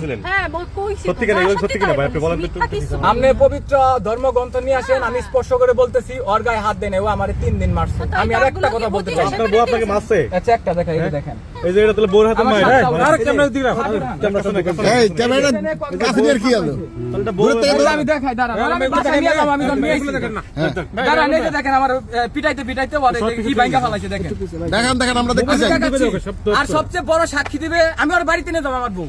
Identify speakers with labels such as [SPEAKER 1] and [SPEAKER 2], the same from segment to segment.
[SPEAKER 1] বলছিলেন?
[SPEAKER 2] হ্যাঁ কইছি।
[SPEAKER 1] সত্যি কেন সত্যি কেন ভাই আপনি বলেন তো?
[SPEAKER 3] আপনি পবিত্র ধর্মগ্রন্থ নিয়ে আসেন, আমি স্পর্শ করে বলতেছি ওর গায়ে হাত দেন, ও আমারে 3 দিন মারছে। আমি আর একটা কথা বলতে চাই,
[SPEAKER 1] আপনার বউ আপনাকে মারছে?
[SPEAKER 3] আচ্ছা একটা দেখা, এই যে দেখেন,
[SPEAKER 1] এই যে এটা তাহলে বউর হাতে মার।
[SPEAKER 3] আর ক্যামেরা দিরা,
[SPEAKER 4] এই ক্যামেরা কাছে দিয়ে কি হলো?
[SPEAKER 1] তাহলে বউ
[SPEAKER 3] আমি দেখাই, দাঁড়ান আমি বাসায় নিয়ে যাব, আমি যখন নিয়ে আসি দেখেন না, দাঁড়ান এই যে দেখেন আমার পিটাইতে ওরে কি ভাঙা ফলাইছে দেখেন,
[SPEAKER 4] দেখেন আমরা দেখতে চাই।
[SPEAKER 3] আর সবচেয়ে বড় সাক্ষী দিবে আমি ওর বাড়িতে নিয়ে যাব আমার বউ।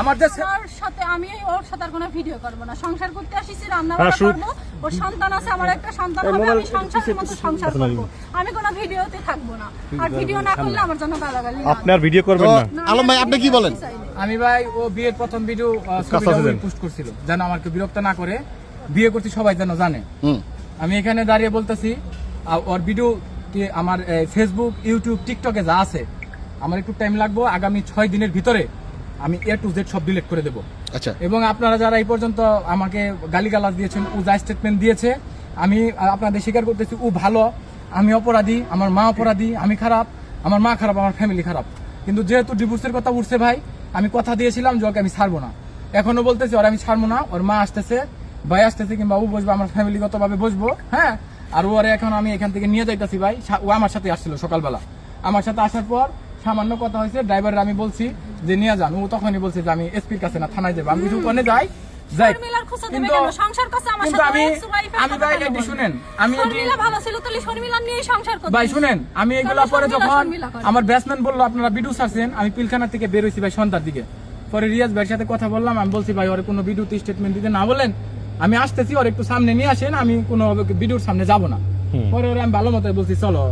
[SPEAKER 3] আমার যে
[SPEAKER 2] ওর সাথে আমি ওর সাথে আর কোনো ভিডিও করব না, সংসার করতে আসিছি, রান্না বান্না করব, ওর সন্তান আছে, আমার একটা সন্তান হবে, আমি সংসারের মতো সংসার করব, আমি কোনো ভিডিওতে থাকবো না। আর ভিডিও না করলে আমার জন্য গালাগালি না।
[SPEAKER 1] আপনি আর ভিডিও করবেন না?
[SPEAKER 4] আলম ভাই আপনি কি বলেন?
[SPEAKER 3] আমি ভাই ও বিয়ের প্রথম ভিডিও পোস্ট করছিল যেন আমাকে বিরক্ত না করে, বিয়ে করতে সবাই যেন জানে। আমি এখানে দাঁড়িয়ে বলতেছি ওর ভিডিও আমার ফেসবুক, ইউটিউব, টিকটকে যা আছে আমার একটু টাইম লাগবে, আগামী 6 দিনের ভিতরে আমি A to Z সব ডিলিট করে দেবো।
[SPEAKER 4] আচ্ছা,
[SPEAKER 3] এবং আপনারা যারা এই পর্যন্ত আমাকে গালিগালাজ দিয়েছেন, ও যা স্টেটমেন্ট দিয়েছে আমি আপনাদের স্বীকার করতেছি, ও ভালো, আমি অপরাধী, আমার মা অপরাধী, আমি খারাপ, আমার মা খারাপ, আমার ফ্যামিলি খারাপ। কিন্তু যেহেতু ডিভোর্সের কথা উঠছে ভাই, আমি কথা দিয়েছিলাম যে ওকে আমি ছাড়বো না, এখনো বলতেছি ওর আমি ছাড়বো না। ওর মা আসতেছে, ভাই আসতেছে, কিংবা ও বসবো, আমার ফ্যামিলিগত ভাবে বসবো। হ্যাঁ, আর ওরে এখন আমি এখান থেকে নিয়ে যাইতেছি ভাই। ও আমার সাথে আসছিল সকালবেলা, আমার সাথে আসার পর সামান্য কথা হয়েছে, ড্রাইভার আমি বলছি যে নিয়ে যান, ও তখনই বলছে যে আমি এসপির কাছে না থানায় যাবো। আমি কিছু ওখানে যাই কিন্তু আমি ভাই এটি শুনেন, আমি ভাই শুনেন, আমি এগুলা পরে যখন আমার ব্যাটসম্যান বললো আপনারা ভিডিও ছাড়ছেন, আমি পিলখানা থেকে বের হয়েছি ভাই সন্ধ্যার দিকে। পরে রিয়াজ ভাইয়ের সাথে কথা বললাম, আমি বলছি ভাই ওর কোনো ভিডিওতে স্টেটমেন্ট দিতে না বলেন, আমি আসতেছি, ওর একটু সামনে নিয়ে আসেন, আমি কোনো ভিডিওর সামনে যাব না। পরে ওরা আমি ভালো মতো বলছি চলো,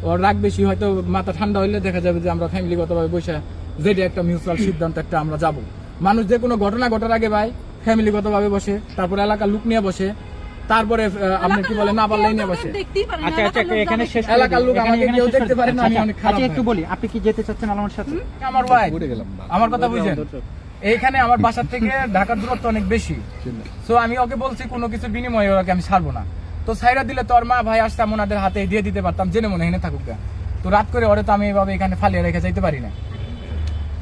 [SPEAKER 3] ওর রাগ বেশি, হয়তো মাথা ঠান্ডা হইলে দেখা যাবে যে আমরা ফ্যামিলিগতভাবে বসে যেটা একটা মিউচুয়াল সিদ্ধান্ত একটা আমরা যাব। মানুষ যে কোনো ঘটনা ঘটার আগে ভাই ফ্যামিলিগতভাবে বসে, তারপরে এলাকার লোক নিয়ে বসে, তারপরে আপনি কি বলে না পারলেই নিয়ে বসে।
[SPEAKER 5] আচ্ছা আচ্ছা এখানে শেষ
[SPEAKER 3] এলাকার লোক আমাকে কেউ দেখতে পারে না, আমি অনেক খারাপ।
[SPEAKER 5] একটু বলি, আপনি কি যেতে চাচ্ছেন আলমের সাথে?
[SPEAKER 3] আমার ভাই আমার কথা বুঝেন, এইখানে আমার বাসার থেকে ঢাকার দূরত্ব অনেক বেশি, সো আমি ওকে বলছি কোনো কিছু বিনিময়ে ওকে আমি ছাড়বো না। তো ছাইরা দিলে তোর মা ভাই আসতাম, ওনাদের হাতে দিয়ে দিতে পারতাম, জেনে মনে এনে থাকুক। তো রাত করে ওরে তো আমি এভাবে এখানে ফালিয়ে রেখে যাইতে পারি না।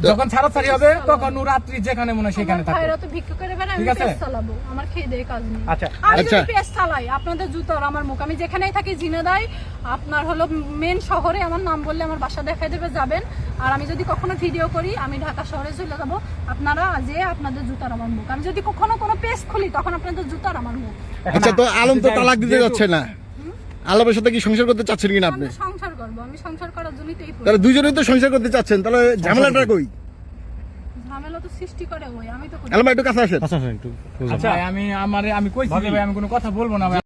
[SPEAKER 3] যখন ছাড়াছাড়ি হবে তখন ও রাত্রি যেখানে মনে সেখানে থাকবে। ঠিক আছে,
[SPEAKER 2] আমার খেয়ে দেয় কাজ নেই।
[SPEAKER 5] আচ্ছা
[SPEAKER 2] আমি পেস চালাই, আপনাদের জুতোর আমার মুখ, আমি যেখানেই থাকি ঝিনাইদহ আপনার হলো মেন শহরে, আমার নাম বললে আমার বাসা দেখাই দেবে, যাবেন। আর আমি যদি কখনো ভিডিও করি আমি ঢাকা শহরে চলে যাবো, আপনারা যে আপনাদের জুতার আমার মুখ, আমি যদি কখনো কোনো পেজ খুলি তখন আপনাদের জুতার আমার মুখ।
[SPEAKER 4] আচ্ছা, তো আলম তো তালাক দিতে যাচ্ছে না, আলমের সাথে কি সংসার করতে চাচ্ছেন কিনা আপনি?
[SPEAKER 2] সংসার করবো, আমি সংসার করার জন্যই তো এই
[SPEAKER 4] তাহলে দুজনেই তো সংসার করতে চাচ্ছেন, তাহলে ঝামেলাটা কই?
[SPEAKER 2] ঝামেলা তো সৃষ্টি করে ওই, আমি তো
[SPEAKER 4] আলম একটু কাছে আসেন।
[SPEAKER 1] আচ্ছা একটু
[SPEAKER 3] আচ্ছা আমি কইছি যে ভাই আমি কোনো কথা বলবো না ভাই।